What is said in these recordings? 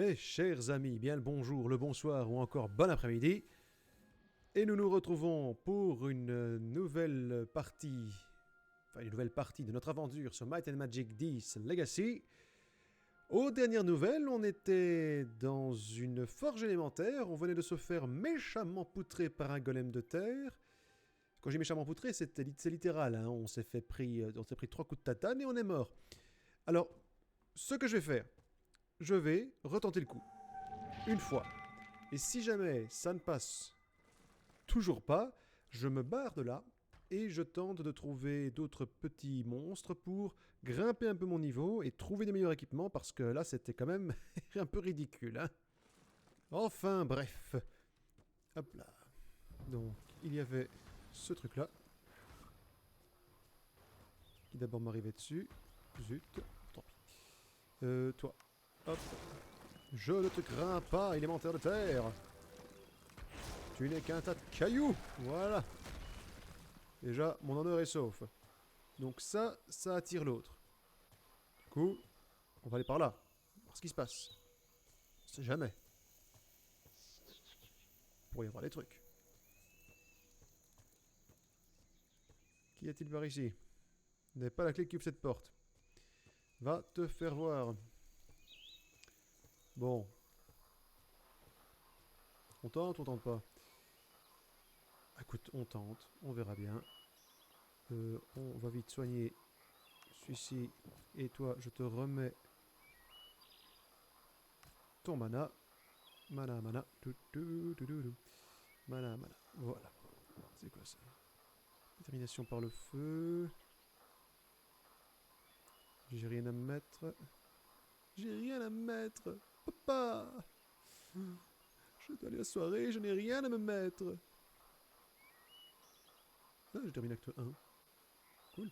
Mes chers amis, bien le bonjour, le bonsoir ou encore bon après-midi. Et nous nous retrouvons pour une nouvelle partie, de notre aventure sur Might and Magic 10 Legacy. Aux dernières nouvelles, on était dans une forge élémentaire, on venait de se faire méchamment poutrer par un golem de terre. Quand j'ai méchamment poutré, c'est littéral, hein. On s'est pris 3 coups de tatane et on est mort. Alors, ce que je vais faire, je vais retenter le coup. Une fois. Et si jamais ça ne passe toujours pas, je me barre de là et je tente de trouver d'autres petits monstres pour grimper un peu mon niveau et trouver des meilleurs équipements parce que là c'était quand même un peu ridicule. Hein. Enfin bref. Hop là. Donc il y avait ce truc là qui d'abord m'arrivait dessus. Zut. Tant pis. Toi. Hop. Je ne te crains pas, élémentaire de terre. Tu n'es qu'un tas de cailloux. Voilà. Déjà, mon honneur est sauf. Donc ça attire l'autre. Du coup, on va aller par là. Voir ce qui se passe. On sait jamais. Pour y avoir des trucs. Qu'y a-t-il par ici? N'est pas la clé qui ouvre cette porte. Va te faire voir. Bon. On tente ou on tente pas? Écoute, on tente. On verra bien. On va vite soigner celui-ci. Et toi, je te remets ton mana. Mana. Mana. Voilà. C'est quoi ça? Détermination par le feu. J'ai rien à me mettre. J'ai rien à me mettre. Papa! Je dois aller à la soirée, je n'ai rien à me mettre. Ah, je termine acte 1. Cool.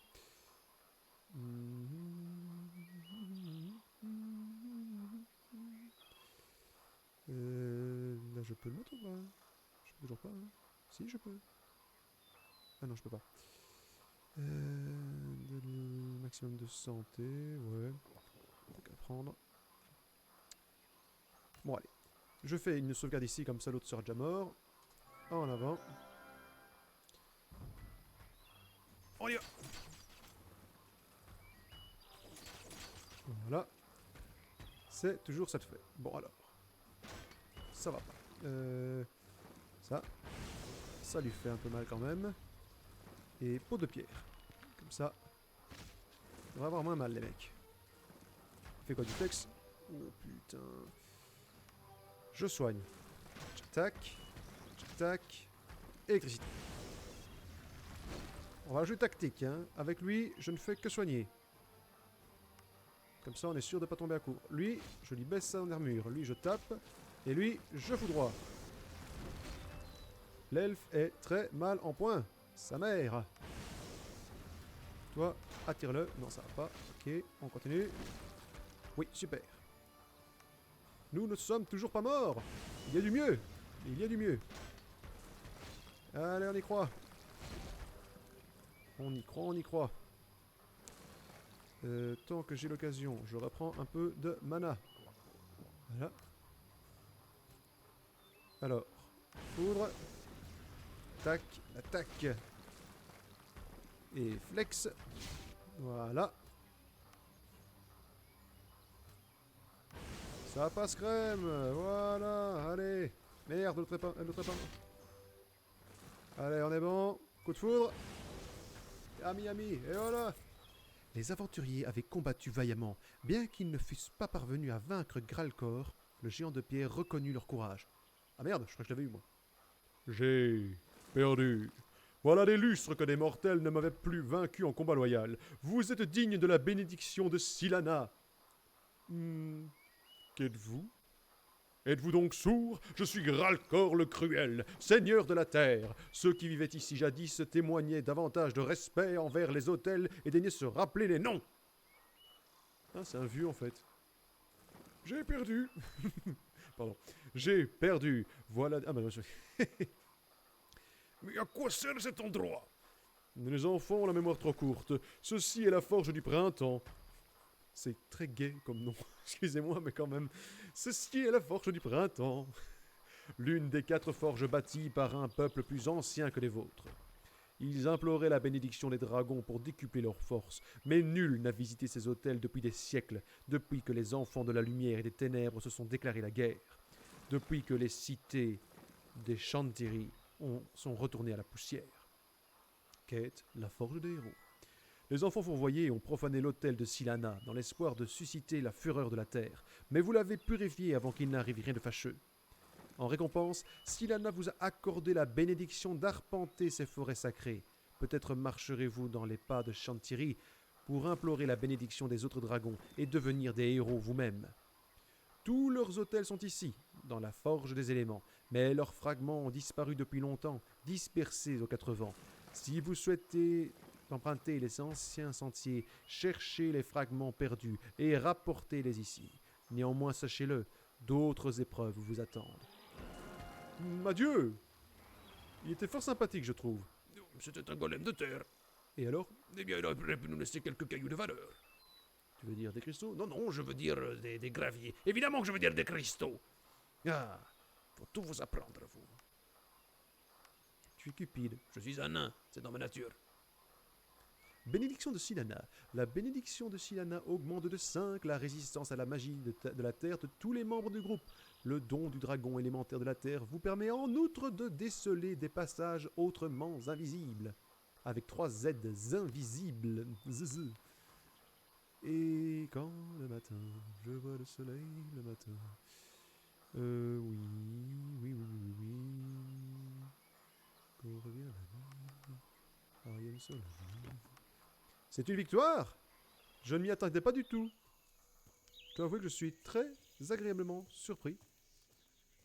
Là, je peux le mettre ou pas? Je peux toujours pas, hein. Si, je peux. Ah non, je peux pas. Maximum de santé, ouais. Faut qu'à prendre. Bon, allez. Je fais une sauvegarde ici, comme ça l'autre sera déjà mort. En avant. On y va. Voilà. C'est toujours ça de fait. Bon, alors. Ça va pas. Ça lui fait un peu mal quand même. Et peau de pierre. Comme ça. On va avoir moins mal, les mecs. Fait quoi du flex? Oh putain. Je soigne. Tac. Tac. Électricité. On va jouer tactique, hein. Avec lui, je ne fais que soigner. Comme ça, on est sûr de ne pas tomber à court. Lui, je lui baisse son armure. Lui, je tape. Et lui, je foudroie. L'elfe est très mal en point. Sa mère. Toi, attire-le. Non, ça va pas. Ok, on continue. Oui, super. Nous ne sommes toujours pas morts. Il y a du mieux. Il y a du mieux. Allez, on y croit. On y croit, on y croit. Tant que j'ai l'occasion, je reprends un peu de mana. Voilà. Alors, foudre. Tac, attaque. Et flex. Voilà. Ça passe crème. Voilà, allez. Merde, l'autre épin. Allez, on est bon. Coup de foudre. Ami, et voilà. Les aventuriers avaient combattu vaillamment. Bien qu'ils ne fussent pas parvenus à vaincre Gralcor, le géant de pierre reconnut leur courage. Ah merde, je crois que je l'avais eu moi. J'ai perdu. Voilà des lustres que des mortels ne m'avaient plus vaincu en combat loyal. Vous êtes digne de la bénédiction de Silana. Qu'êtes-vous? Êtes-vous donc sourd? Je suis Gralcor le Cruel, seigneur de la terre. Ceux qui vivaient ici jadis témoignaient davantage de respect envers les autels et daignaient se rappeler les noms. Ah, c'est un vieux en fait. J'ai perdu. Pardon. J'ai perdu. Voilà. Ah, bah non, mais à quoi sert cet endroit? Les enfants ont la mémoire trop courte. Ceci est la forge du printemps. C'est très gai comme nom. Excusez-moi, mais quand même. Ceci est la forge du printemps. L'une des 4 forges bâties par un peuple plus ancien que les vôtres. Ils imploraient la bénédiction des dragons pour décupler leurs forces, mais nul n'a visité ces hôtels depuis des siècles, depuis que les enfants de la lumière et des ténèbres se sont déclarés la guerre, depuis que les cités des Chantilly sont retournées à la poussière. Quête, la forge des héros. Les enfants fourvoyés ont profané l'autel de Silana dans l'espoir de susciter la fureur de la terre, mais vous l'avez purifié avant qu'il n'arrive rien de fâcheux. En récompense, Silana vous a accordé la bénédiction d'arpenter ces forêts sacrées. Peut-être marcherez-vous dans les pas de Chantilly pour implorer la bénédiction des autres dragons et devenir des héros vous-même. Tous leurs hôtels sont ici, dans la forge des éléments, mais leurs fragments ont disparu depuis longtemps, dispersés aux 4 vents. Si vous souhaitez emprunter les anciens sentiers, cherchez les fragments perdus et rapportez-les ici. Néanmoins, sachez-le, d'autres épreuves vous attendent. Adieu! Il était fort sympathique, je trouve. C'était un golem de terre. Et alors? Eh bien, il aurait pu nous laisser quelques cailloux de valeur. Tu veux dire des cristaux? Non, non, je veux dire des graviers. Évidemment que je veux dire des cristaux. Ah, faut tout vous apprendre, vous. Tu es cupide. Je suis un nain, c'est dans ma nature. Bénédiction de Silana. La bénédiction de Silana augmente de 5 la résistance à la magie de la Terre de tous les membres du groupe. Le don du dragon élémentaire de la Terre vous permet en outre de déceler des passages autrement invisibles. Avec 3 Z invisibles. Zzz. Et quand le matin, je vois le soleil le matin. Oui. Quand revient la nuit, Ariel Soleil. C'est une victoire! Je ne m'y attendais pas du tout. Je dois avouer que je suis très agréablement surpris.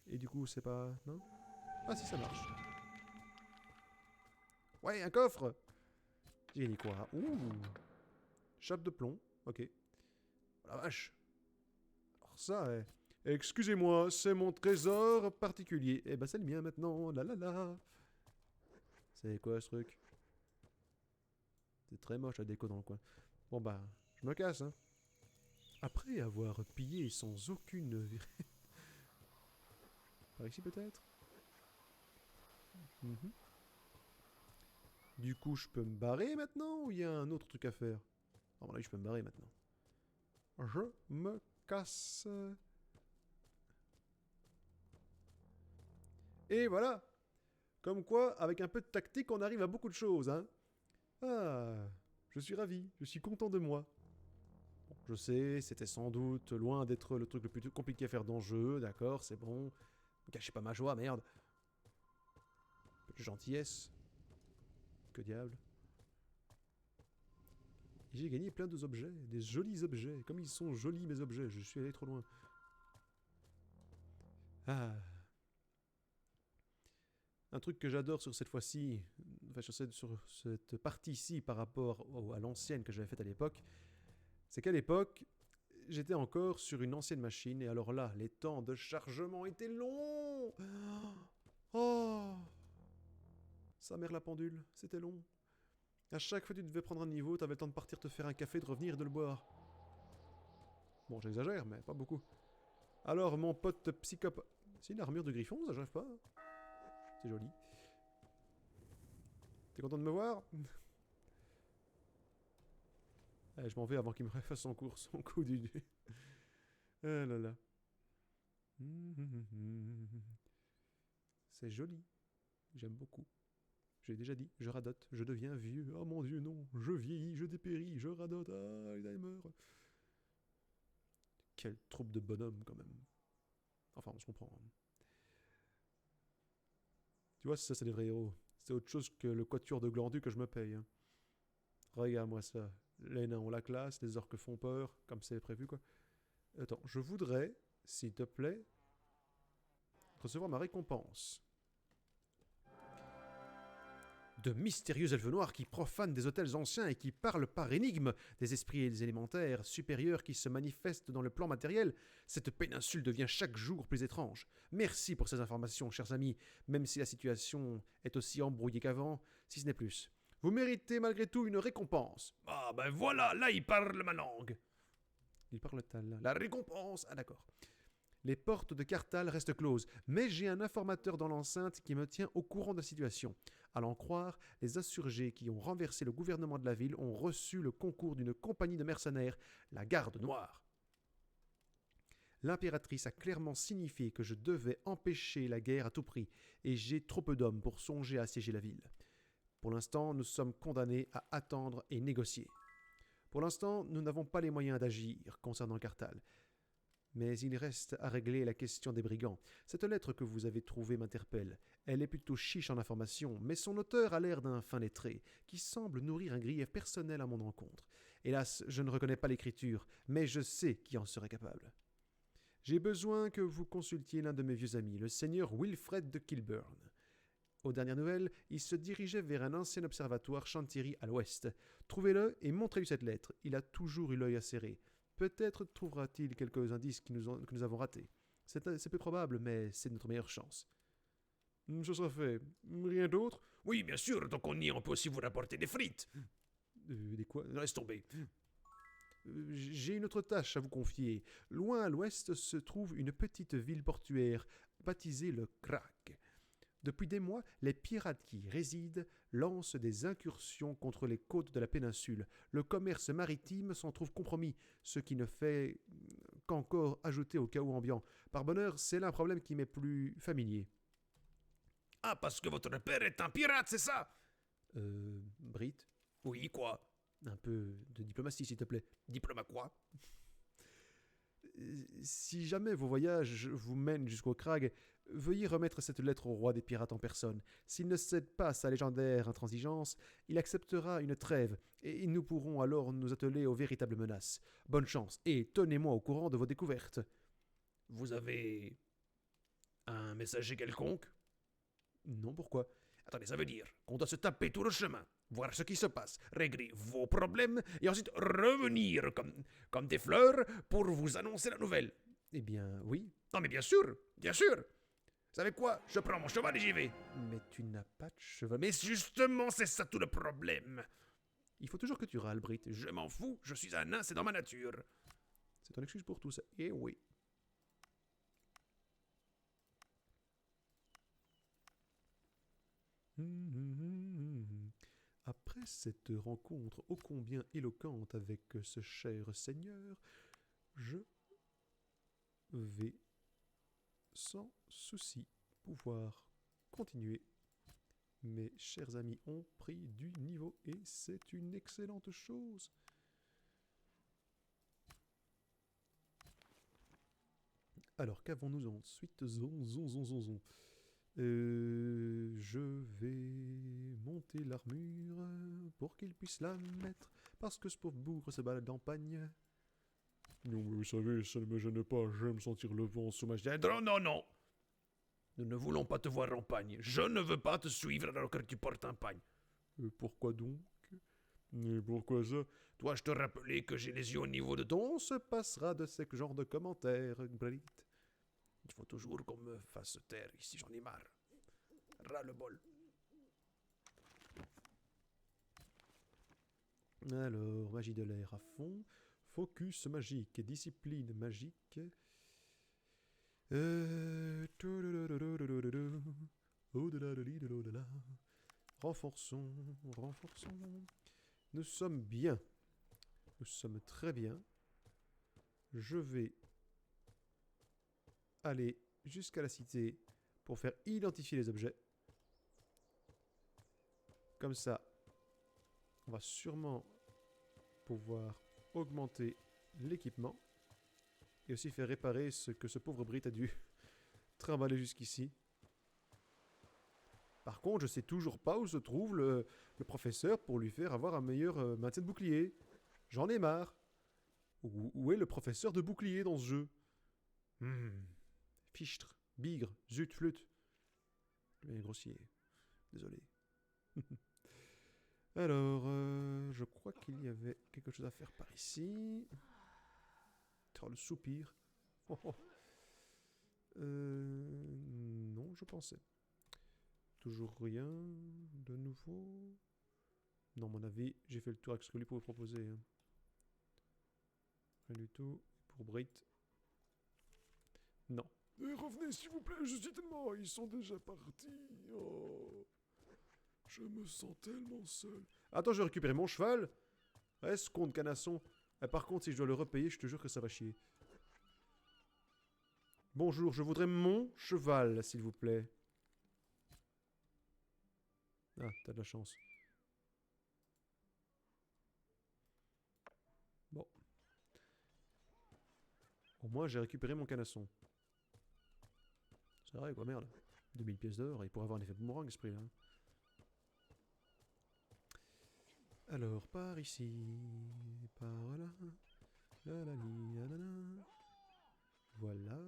Et du coup, c'est pas... Non? Ah si, ça marche. Ouais, un coffre! J'ai gagné quoi? Ouh! Chape de plomb. Ok. Oh la vache! Alors ça, excusez-moi, c'est mon trésor particulier. Eh ben, c'est le mien maintenant. La la la! C'est quoi ce truc? C'est très moche la déco dans le coin. Bon bah, je me casse, hein. Après avoir pillé sans aucune... Par ici peut-être? Du coup, je peux me barrer maintenant ou il y a un autre truc à faire? Ah, voilà, je peux me barrer maintenant. Je me casse. Et voilà! Comme quoi, avec un peu de tactique, on arrive à beaucoup de choses, hein. Ah, je suis ravi, je suis content de moi. Bon, je sais, c'était sans doute loin d'être le truc le plus compliqué à faire dans le jeu, d'accord, c'est bon. Ne cachez pas ma joie, merde. Un peu de gentillesse. Que diable. J'ai gagné plein d'objets, des jolis objets. Comme ils sont jolis mes objets, je suis allé trop loin. Ah. Un truc que j'adore sur cette fois-ci, enfin sur cette partie-ci par rapport à l'ancienne que j'avais faite à l'époque, c'est qu'à l'époque, j'étais encore sur une ancienne machine, et alors là, les temps de chargement étaient longs. Oh, sa mère la pendule, c'était long. À chaque fois que tu devais prendre un niveau, t'avais le temps de partir te faire un café, de revenir et de le boire. Bon, j'exagère, mais pas beaucoup. Alors, mon pote psychopathe... C'est une armure de griffon, ça, j'arrive pas. C'est joli. T'es content de me voir? Allez, je m'en vais avant qu'il me refasse son coup du... Ah là là. C'est joli. J'aime beaucoup. J'ai déjà dit, je radote, je deviens vieux. Oh mon Dieu, non. Je vieillis, je dépéris, je radote. Ah, Alzheimer. Quelle troupe de bonhommes, quand même. Enfin, on se comprend. Hein. Tu vois, ça, c'est des vrais héros. C'est autre chose que le quatuor de glandus que je me paye. Hein. Regarde-moi ça. Les nains ont la classe, les orques font peur, comme c'est prévu, quoi. Attends, je voudrais, s'il te plaît, recevoir ma récompense. De mystérieux elfes noirs qui profanent des hôtels anciens et qui parlent par énigme des esprits élémentaires supérieurs qui se manifestent dans le plan matériel, cette péninsule devient chaque jour plus étrange. Merci pour ces informations, chers amis, même si la situation est aussi embrouillée qu'avant, si ce n'est plus. Vous méritez malgré tout une récompense. Ah ben voilà, là il parle ma langue. Il parle Tal. La récompense. Ah d'accord. Les portes de Carthal restent closes, mais j'ai un informateur dans l'enceinte qui me tient au courant de la situation. À l'en croire, les insurgés qui ont renversé le gouvernement de la ville ont reçu le concours d'une compagnie de mercenaires, la Garde Noire. L'impératrice a clairement signifié que je devais empêcher la guerre à tout prix, et j'ai trop peu d'hommes pour songer à assiéger la ville. Pour l'instant, nous sommes condamnés à attendre et négocier. Pour l'instant, nous n'avons pas les moyens d'agir concernant Carthal. Mais il reste à régler la question des brigands. Cette lettre que vous avez trouvée m'interpelle. Elle est plutôt chiche en information, mais son auteur a l'air d'un fin lettré, qui semble nourrir un grief personnel à mon encontre. Hélas, je ne reconnais pas l'écriture, mais je sais qui en serait capable. J'ai besoin que vous consultiez l'un de mes vieux amis, le seigneur Wilfred de Kilburn. Aux dernières nouvelles, il se dirigeait vers un ancien observatoire Chantilly à l'ouest. Trouvez-le et montrez-lui cette lettre. Il a toujours eu l'œil acéré. Peut-être trouvera-t-il quelques indices que nous avons ratés. C'est peu probable, mais c'est notre meilleure chance. Ce sera fait. Rien d'autre? Oui, bien sûr, donc on y est, on peut aussi vous rapporter des frites. Des quoi? Laisse tomber. J'ai une autre tâche à vous confier. Loin à l'ouest se trouve une petite ville portuaire, baptisée le Crac. Depuis des mois, les pirates qui y résident lancent des incursions contre les côtes de la péninsule. Le commerce maritime s'en trouve compromis, ce qui ne fait qu'encore ajouter au chaos ambiant. Par bonheur, c'est là un problème qui m'est plus familier. Ah, parce que votre père est un pirate, c'est ça? Brit, Oui, quoi? un peu de diplomatie, s'il te plaît. Diplôme à quoi? Si jamais vos voyages vous mènent jusqu'au Crag, veuillez remettre cette lettre au roi des pirates en personne. S'il ne cède pas à sa légendaire intransigeance, il acceptera une trêve, et nous pourrons alors nous atteler aux véritables menaces. Bonne chance, et tenez-moi au courant de vos découvertes. Vous avez un messager quelconque? Non, pourquoi? Attendez, ça veut dire qu'on doit se taper tout le chemin, voir ce qui se passe, régler vos problèmes, et ensuite revenir comme des fleurs pour vous annoncer la nouvelle. Eh bien, oui. Non mais bien sûr, bien sûr. Vous savez quoi? Je prends mon cheval et j'y vais. Mais tu n'as pas de cheval. Mais justement, c'est ça tout le problème. Il faut toujours que tu râles, Brit. Je m'en fous, je suis un nain, c'est dans ma nature. C'est ton excuse pour tout ça. Eh oui. Après cette rencontre ô combien éloquente avec ce cher seigneur, je vais sans souci pouvoir continuer. Mes chers amis ont pris du niveau et c'est une excellente chose. Alors qu'avons-nous ensuite? Je vais monter l'armure pour qu'il puisse la mettre, parce que ce pauvre bougre se balade en pagne. Non, mais vous savez, ça ne me gêne pas, j'aime sentir le vent sous ma chaise. Non, non, non. Nous ne voulons pas te voir en pagne. Je ne veux pas te suivre alors que tu portes un pagne. Pourquoi donc? Et pourquoi ça? Dois-je te rappeler que j'ai les yeux au niveau de ton... On se passera de ce genre de commentaires, Brit. Il faut toujours qu'on me fasse taire ici, j'en ai marre. Ras le bol. Alors, magie de l'air à fond, focus magique, discipline magique. Renforçons, renforçons. Nous sommes bien. Nous sommes très bien. Je vais aller jusqu'à la cité pour faire identifier les objets. Comme ça, on va sûrement pouvoir augmenter l'équipement et aussi faire réparer ce que ce pauvre Brit a dû trimballer jusqu'ici. Par contre, je sais toujours pas où se trouve le professeur pour lui faire avoir un meilleur maintien de bouclier. J'en ai marre. Où est le professeur de bouclier dans ce jeu? Fichtre, bigre, zut, flûte. Mais grossier. Désolé. Alors, je crois qu'il y avait quelque chose à faire par ici. Oh, le soupir. Oh, oh. Non, je pensais. Toujours rien de nouveau. Non, à mon avis, j'ai fait le tour avec ce que lui pouvait proposer. Hein. Rien du tout. Pour Brit. Non. Revenez s'il vous plaît, je suis tellement... Ils sont déjà partis. Oh. Je me sens tellement seul. Attends, je vais récupérer mon cheval. Reste compte canasson. Par contre, si je dois le repayer, je te jure que ça va chier. Bonjour, je voudrais mon cheval, s'il vous plaît. Ah, t'as de la chance. Bon. Au moins, j'ai récupéré mon canasson. C'est vrai, quoi, merde. 2000 pièces d'or, il pourrait avoir un effet boomerang, ce prix-là. Alors, par ici, par là, la la li, la la la. Voilà.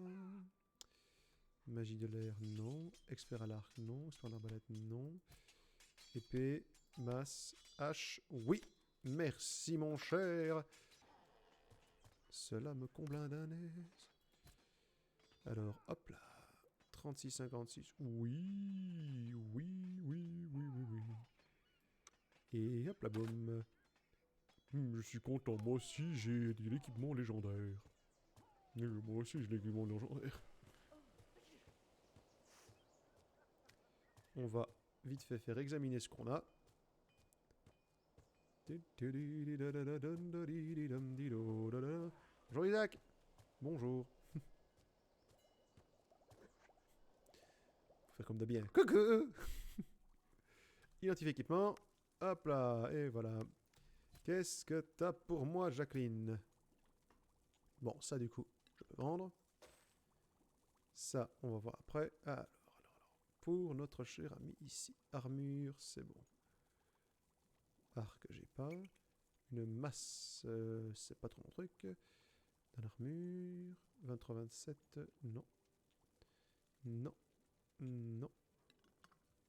Magie de l'air, non. Expert à l'arc, non. Expert à l'arbalète, non. Épée, masse, hache, oui. Merci, mon cher. Cela me comble d'un aise. Alors, hop là. 36,56. Oui, oui, oui, oui, oui, oui. Et hop là, boum. Je suis content, moi aussi j'ai de l'équipement légendaire. Moi aussi j'ai l'équipement légendaire. On va vite fait faire examiner ce qu'on a. Bonjour Isaac. Bonjour. Faut faire comme d'habitude. Coucou. Identifier équipement. Hop là, et voilà. Qu'est-ce que t'as pour moi, Jacqueline? Bon, ça du coup, je peux vendre. Ça, on va voir après. Alors. Pour notre cher ami ici. Armure, c'est bon. Arc, j'ai pas. Une masse, c'est pas trop mon truc. Dans l'armure. 23-27, non. Non. Non.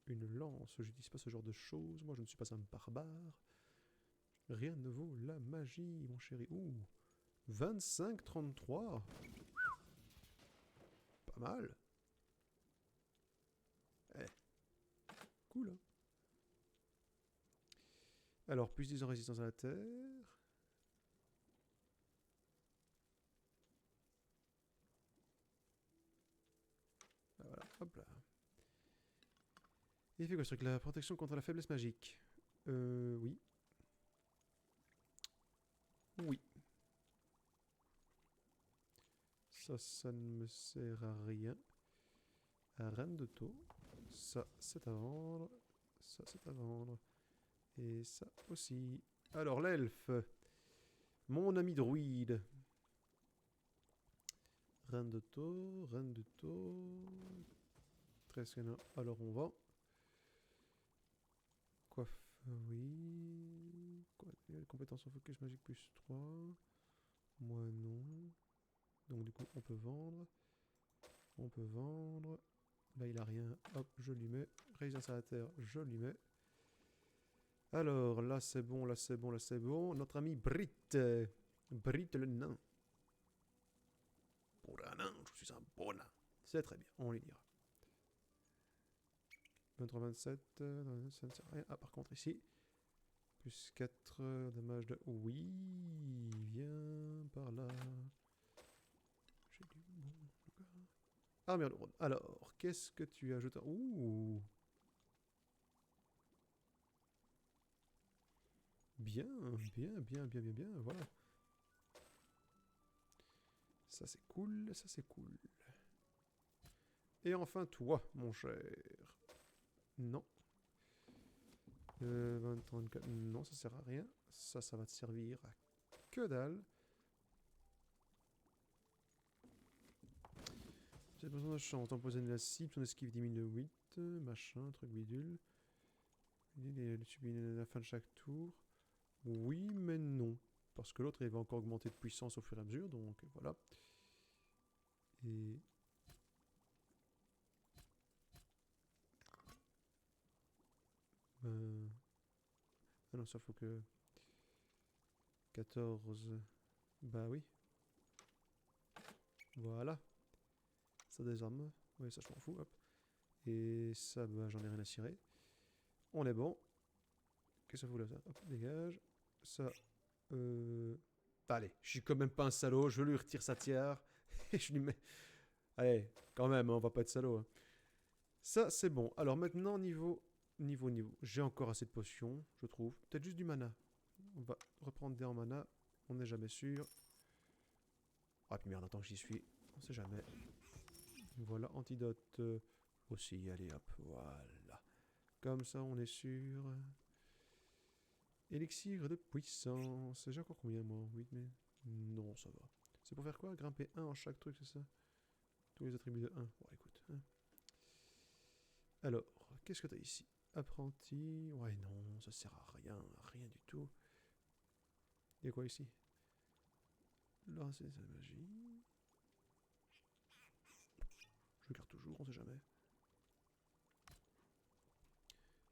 Une lance, j'utilise pas ce genre de choses. Moi, je ne suis pas un barbare. Rien ne vaut la magie, mon chéri. Ouh. 25-33. Pas mal. Eh. Cool, hein. Alors, plus 10 en résistance à la terre. Voilà, hop là. Il fait quoi ce truc là? Protection contre la faiblesse magique. Oui. Oui. Ça ne me sert à rien. À reine de taux. Ça, c'est à vendre. Ça, c'est à vendre. Et ça aussi. Alors, l'elfe. Mon ami druide. Reine de taux. Reine de taux. 13 canons. Alors, on va. Coiffe. Oui. Quoi, compétences en focus magique plus 3. Moi, non. Donc, du coup, on peut vendre. On peut vendre. Là, il a rien. Hop, je lui mets. Résistance à la terre, je lui mets. Alors, là, c'est bon, là, c'est bon, là, c'est bon. Notre ami Brit. Brit le nain. Pour un nain, je suis un bon nain. C'est très bien, on lui dira. 23-27, ça ne sert à rien. Ah, par contre, ici, plus 4 dommage de... Oui, viens par là. J'ai du bon... Armure de Rhône. Alors, qu'est-ce que tu ajoutes? Ouh. Bien, bien, voilà. Ça c'est cool, ça c'est cool. Et enfin toi, mon cher. Non. 34, non, ça sert à rien. Ça va te servir à que dalle. J'ai besoin de chance d'empoisonner la cible, ton esquive diminue de 8, machin, truc bidule. Il subit la fin de chaque tour. Oui, mais non. Parce que l'autre, il va encore augmenter de puissance au fur et à mesure, donc voilà. Et... Ah non, ça faut que... 14... Bah oui. Voilà. Ça désarme. Oui, ça je m'en fous, hop. Et ça, bah j'en ai rien à cirer. On est bon. Qu'est-ce que ça fout là, ça? Hop, dégage. Ça, Allez, je suis quand même pas un salaud, je lui retire sa tiare. Et je lui mets... Allez, quand même, hein, on va pas être salaud. Hein. Ça, c'est bon. Alors maintenant, niveau. J'ai encore assez de potions, je trouve. Peut-être juste du mana. On va reprendre des en mana. On n'est jamais sûr. Ah, puis merde, attends que j'y suis. On sait jamais. Voilà, antidote aussi. Allez, hop, voilà. Comme ça, on est sûr. Élixir de puissance. J'ai encore combien, moi? 8, mais... Non, ça va. C'est pour faire quoi? Grimper 1 en chaque truc, c'est ça? Tous les attributs de 1. Bon, écoute. Hein. Alors, qu'est-ce que t'as ici? Apprenti. Ouais, non, ça sert à rien. Rien du tout. Il y a quoi ici? Là, c'est la magie. Je garde toujours, on sait jamais.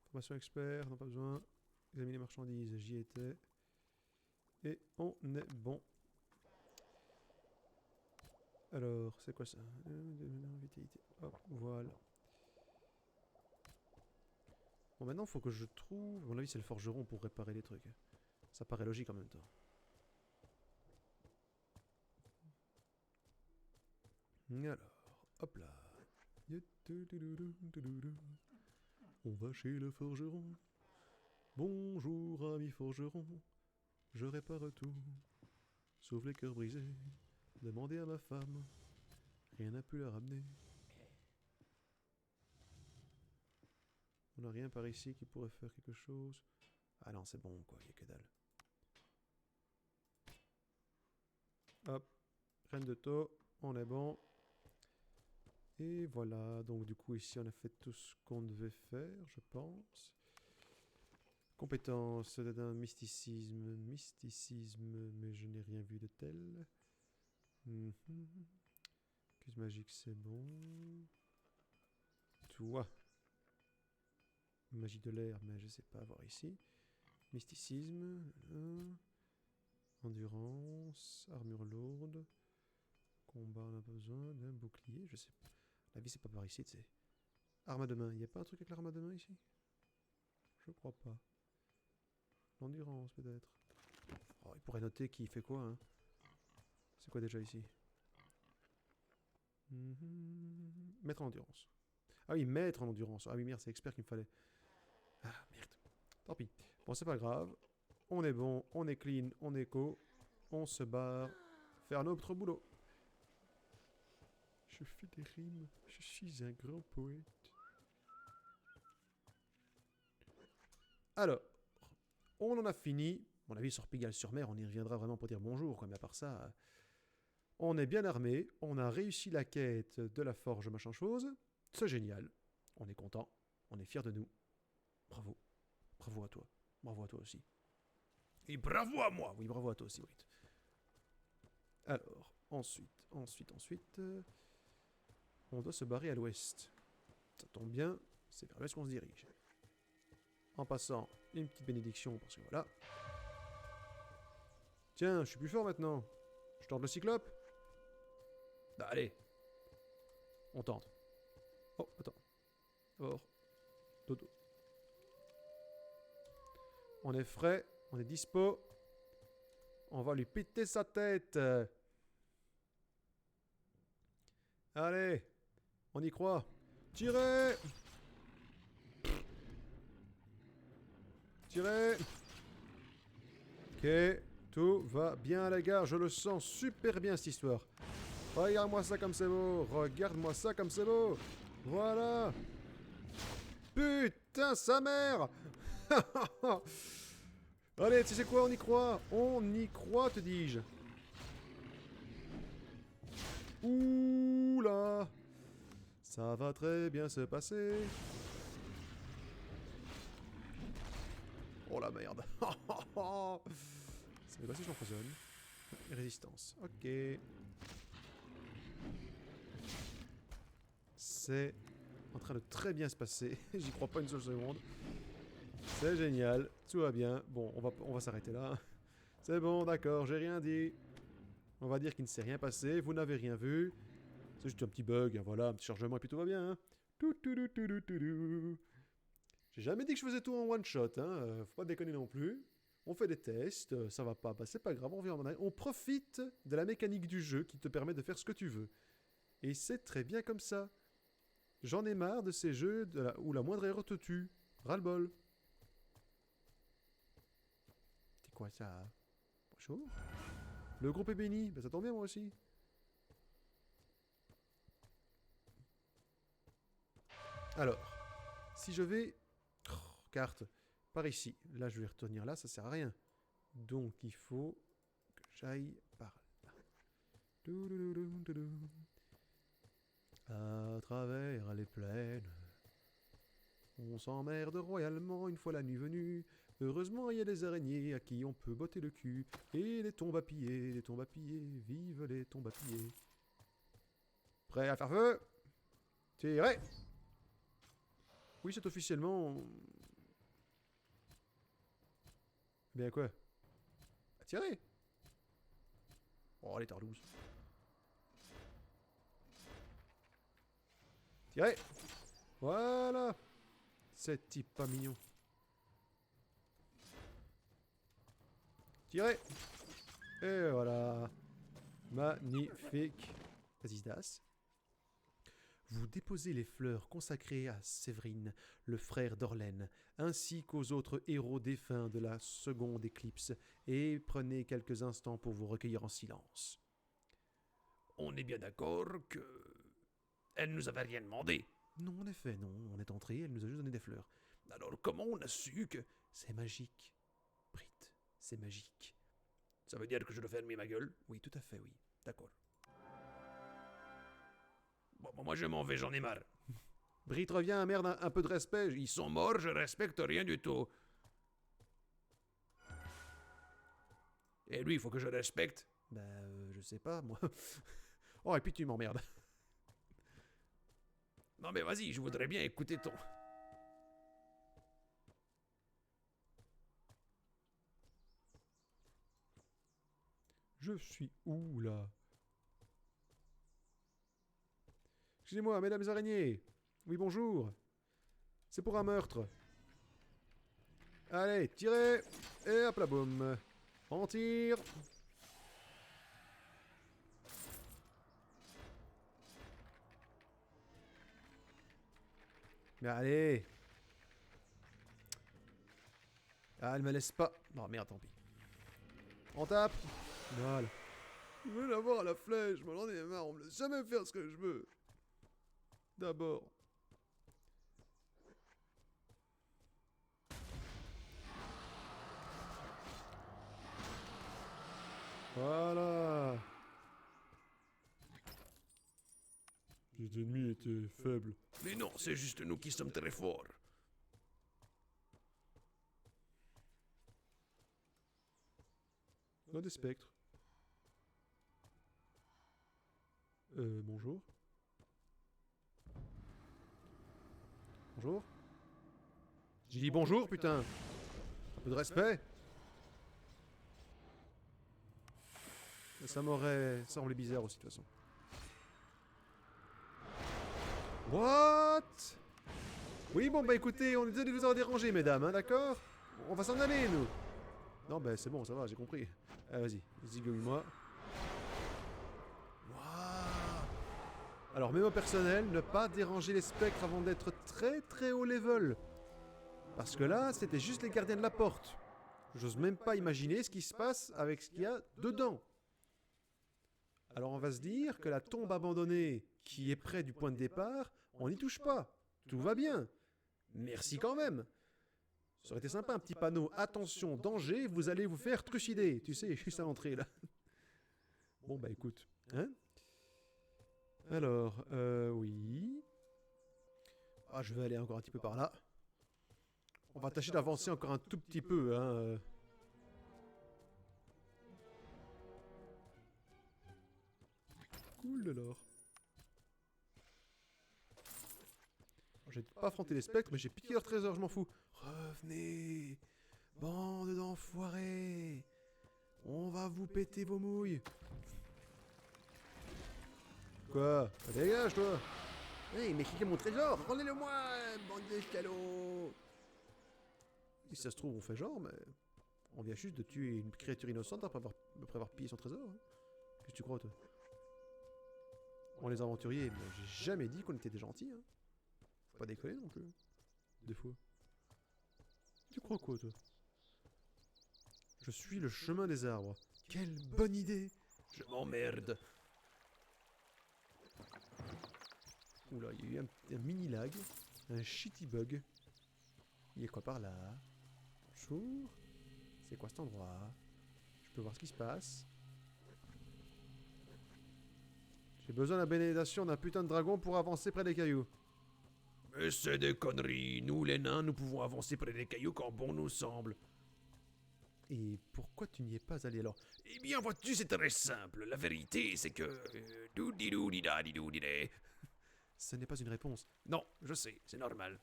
Formation expert, non pas besoin. Examiner marchandises, j'y étais. Et on est bon. Alors, c'est quoi ça? Vitalité. Hop, voilà. Bon, maintenant, il faut que je trouve... À mon avis, c'est le forgeron pour réparer les trucs. Ça paraît logique en même temps. Alors, hop là. On va chez le forgeron. Bonjour, ami forgeron. Je répare tout, sauf les cœurs brisés. Demandez à ma femme. Rien n'a pu la ramener. On n'a rien par ici qui pourrait faire quelque chose. Ah non, c'est bon, quoi. Il n'y a que dalle. Hop. Reine de taux. On est bon. Et voilà. Donc, du coup, ici, on a fait tout ce qu'on devait faire, je pense. Compétence d'un mysticisme. Mysticisme, mais je n'ai rien vu de tel. Cuse magique, c'est bon. Toi. Magie de l'air, mais je sais pas voir ici. Mysticisme. Endurance. Armure lourde. Combat, on a pas besoin d'un bouclier. Je sais pas. La vie, c'est pas par ici, tu sais. Arme à deux mains. Il n'y a pas un truc avec l'arme à deux mains ici? Je crois pas. L'endurance, peut-être. Oh, il pourrait noter qui fait quoi, hein. C'est quoi déjà ici? Maître en endurance. Ah oui, maître en endurance. Ah oui, merde, c'est expert qu'il me fallait. Ah, merde. Tant pis. Bon, c'est pas grave. On est bon, on est clean, on est co. On se barre. Faire notre boulot. Je fais des rimes. Je suis un grand poète. Alors, on en a fini. À mon avis, sur Pigalle-sur-Mer, on y reviendra vraiment pour dire bonjour. Quoi. Mais à part ça, on est bien armé. On a réussi la quête de la forge, machin chose. C'est génial. On est content. On est fiers de nous. Bravo. Bravo à toi. Bravo à toi aussi. Et bravo à moi. Oui, bravo à toi aussi, oui. Alors, ensuite, on doit se barrer à l'ouest. Ça tombe bien, c'est vers l'ouest qu'on se dirige. En passant une petite bénédiction, parce que voilà. Tiens, je suis plus fort maintenant. Je tente le cyclope. Bah, allez. On tente. Oh, attends. Or. Dodo. On est frais, on est dispo. On va lui péter sa tête. Allez, on y croit. Tirez! Tirez! Ok, tout va bien les gars, je le sens super bien cette histoire. Regarde-moi ça comme c'est beau, regarde-moi ça comme c'est beau. Voilà. Putain, sa mère! Allez, tu sais quoi, on y croit. On y croit, te dis-je. Ouh là. Ça va très bien se passer. Oh la merde. Ça fait pas si je l'empoisonne. Résistance. Ok. C'est en train de très bien se passer. J'y crois pas une seule seconde. C'est génial. Tout va bien. Bon, on va s'arrêter là. C'est bon, d'accord, j'ai rien dit. On va dire qu'il ne s'est rien passé. Vous n'avez rien vu. C'est juste un petit bug. Voilà, un petit chargement et puis tout va bien. Hein. J'ai jamais dit que je faisais tout en one shot. Hein. Faut pas déconner non plus. On fait des tests, ça va pas, bah c'est pas grave, on revient en arrière. On profite de la mécanique du jeu qui te permet de faire ce que tu veux. Et c'est très bien comme ça. J'en ai marre de ces jeux où la moindre erreur te tue. Ras-le-bol. C'est quoi ça? Bonjour. Le groupe est béni. Ben ça tombe bien moi aussi. Alors, si je vais... Oh, carte. Par ici. Là, je vais retenir là, ça sert à rien. Donc, il faut que j'aille par là. À travers les plaines, on s'emmerde royalement une fois la nuit venue. Heureusement, il y a des araignées à qui on peut botter le cul. Et des tombes à piller, vive les tombes à piller. Prêt à faire feu? Tirez! Oui, c'est officiellement... Bien quoi? Tirez! Oh, les tarlouses. Tirez! Voilà! C'est type pas mignon. Tirez! Et voilà! Magnifique! Vas-y, Das. Vous déposez les fleurs consacrées à Séverine, le frère d'Orlène, ainsi qu'aux autres héros défunts de la seconde éclipse, et prenez quelques instants pour vous recueillir en silence. On est bien d'accord que... Elle nous avait rien demandé. Non, en effet, non. On est entré, elle nous a juste donné des fleurs. Alors comment on a su que... C'est magique. Brit, c'est magique. Ça veut dire que je dois fermer ma gueule? Oui, tout à fait, oui. D'accord. Bon, moi je m'en vais, j'en ai marre. Brit, reviens, merde, un peu de respect. Ils sont morts, je respecte rien du tout. Et lui, il faut que je respecte. Je sais pas, moi. Oh, et puis tu m'emmerdes. Non mais vas-y, je voudrais bien écouter ton... Je suis où, là? Excusez-moi, mesdames les araignées. Oui, bonjour. C'est pour un meurtre. Allez, tirez. Et hop là, boum. On tire. Mais allez. Ah, elle me laisse pas. Non, merde, tant pis. On tape. Voilà. Je veux l'avoir à la flèche, je m'en ai marre, on me laisse jamais faire ce que je veux. D'abord. Voilà. Les ennemis étaient faibles. Mais non, c'est juste nous qui sommes très forts. Oh, des spectres. Bonjour. Bonjour. J'ai dit bonjour, putain. Un peu de respect. Ça m'aurait semblé bizarre aussi, de toute façon. What? Oui, bon, bah écoutez, on est désolé de vous avoir dérangé, mesdames, hein, d'accord? On va s'en aller, nous. Non, bah c'est bon, ça va, j'ai compris. Vas-y, zigouille-moi. Alors, mémo personnel, ne pas déranger les spectres avant d'être très très haut level. Parce que là, c'était juste les gardiens de la porte. J'ose même pas imaginer ce qui se passe avec ce qu'il y a dedans. Alors on va se dire que la tombe abandonnée qui est près du point de départ, on n'y touche pas. Tout va bien. Merci quand même. Ça aurait été sympa, un petit panneau. Attention, danger, vous allez vous faire trucider. Tu sais, juste à l'entrée là. Bon bah écoute. Hein? Alors, oui. Ah, je vais aller encore un petit peu par là. On va tâcher d'avancer encore un tout petit peu, hein. Cool alors. J'ai pas affronté les spectres, mais j'ai piqué leur trésor, je m'en fous. Revenez, bande d'enfoirés. On va vous péter vos mouilles. Quoi? Dégage, toi. Hey, mais qui est mon trésor? Rendez-le-moi, bande d'escalots. Si ça se trouve, on fait genre, mais On vient juste de tuer une créature innocente après avoir pillé son trésor. Hein. Qu'est-ce que tu crois, toi? On les aventuriers, mais j'ai jamais dit qu'on était des gentils. Hein. Faut pas déconner non plus. Des fois. Tu crois quoi, toi? Je suis le chemin des arbres. Quelle bonne idée! Je m'emmerde. Oula, il y a eu un mini lag. Un shitty bug. Il y a quoi par là? Bonjour. C'est quoi cet endroit? Je peux voir ce qui se passe. J'ai besoin de la bénédiction d'un putain de dragon pour avancer près des cailloux. Mais c'est des conneries. Nous, les nains, nous pouvons avancer près des cailloux quand bon nous semble. Et pourquoi tu n'y es pas allé alors? Eh bien, vois-tu, c'est très simple. La vérité, c'est que... doudidou-dida-didou-didé. Ce n'est pas une réponse. Non, je sais, c'est normal.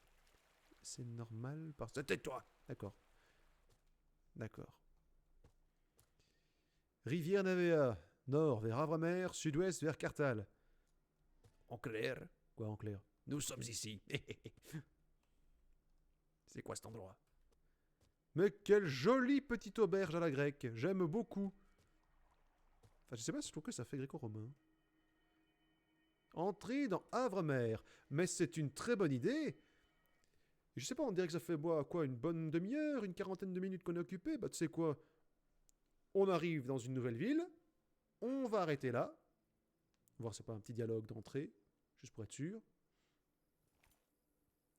C'est normal parce que... C'était toi. D'accord. D'accord. Rivière Navea. Nord vers Havremer, sud-ouest vers Cartal. En clair, Quoi en clair? nous sommes ici. C'est quoi cet endroit? Mais quelle jolie petite auberge à la grecque. J'aime beaucoup. Enfin, je sais pas si je trouve que ça fait gréco-romain. Entrée dans Havremer. Mais c'est une très bonne idée. Je sais pas, on dirait que ça fait quoi, une bonne demi-heure, une quarantaine de minutes qu'on est occupé. Bah tu sais quoi? On arrive dans une nouvelle ville. On va arrêter là. Voir si c'est pas un petit dialogue d'entrée. Juste pour être sûr.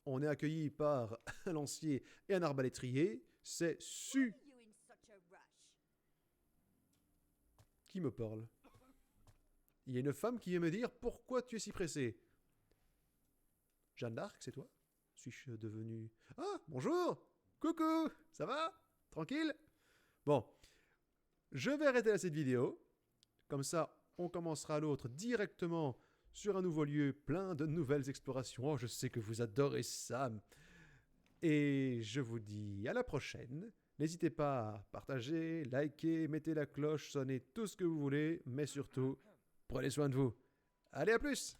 On est accueilli par un lancier et un arbalétrier. C'est Su qui me parle. Il y a une femme qui vient me dire pourquoi tu es si pressé. Jeanne d'Arc, c'est toi? Suis-je devenu... Ah, bonjour! Coucou! Ça va? Tranquille? Bon. Je vais arrêter là cette vidéo. Comme ça, on commencera l'autre directement sur un nouveau lieu, plein de nouvelles explorations. Oh, je sais que vous adorez ça. Et je vous dis à la prochaine. N'hésitez pas à partager, liker, mettez la cloche, sonnez tout ce que vous voulez, mais surtout, prenez soin de vous. Allez, à plus!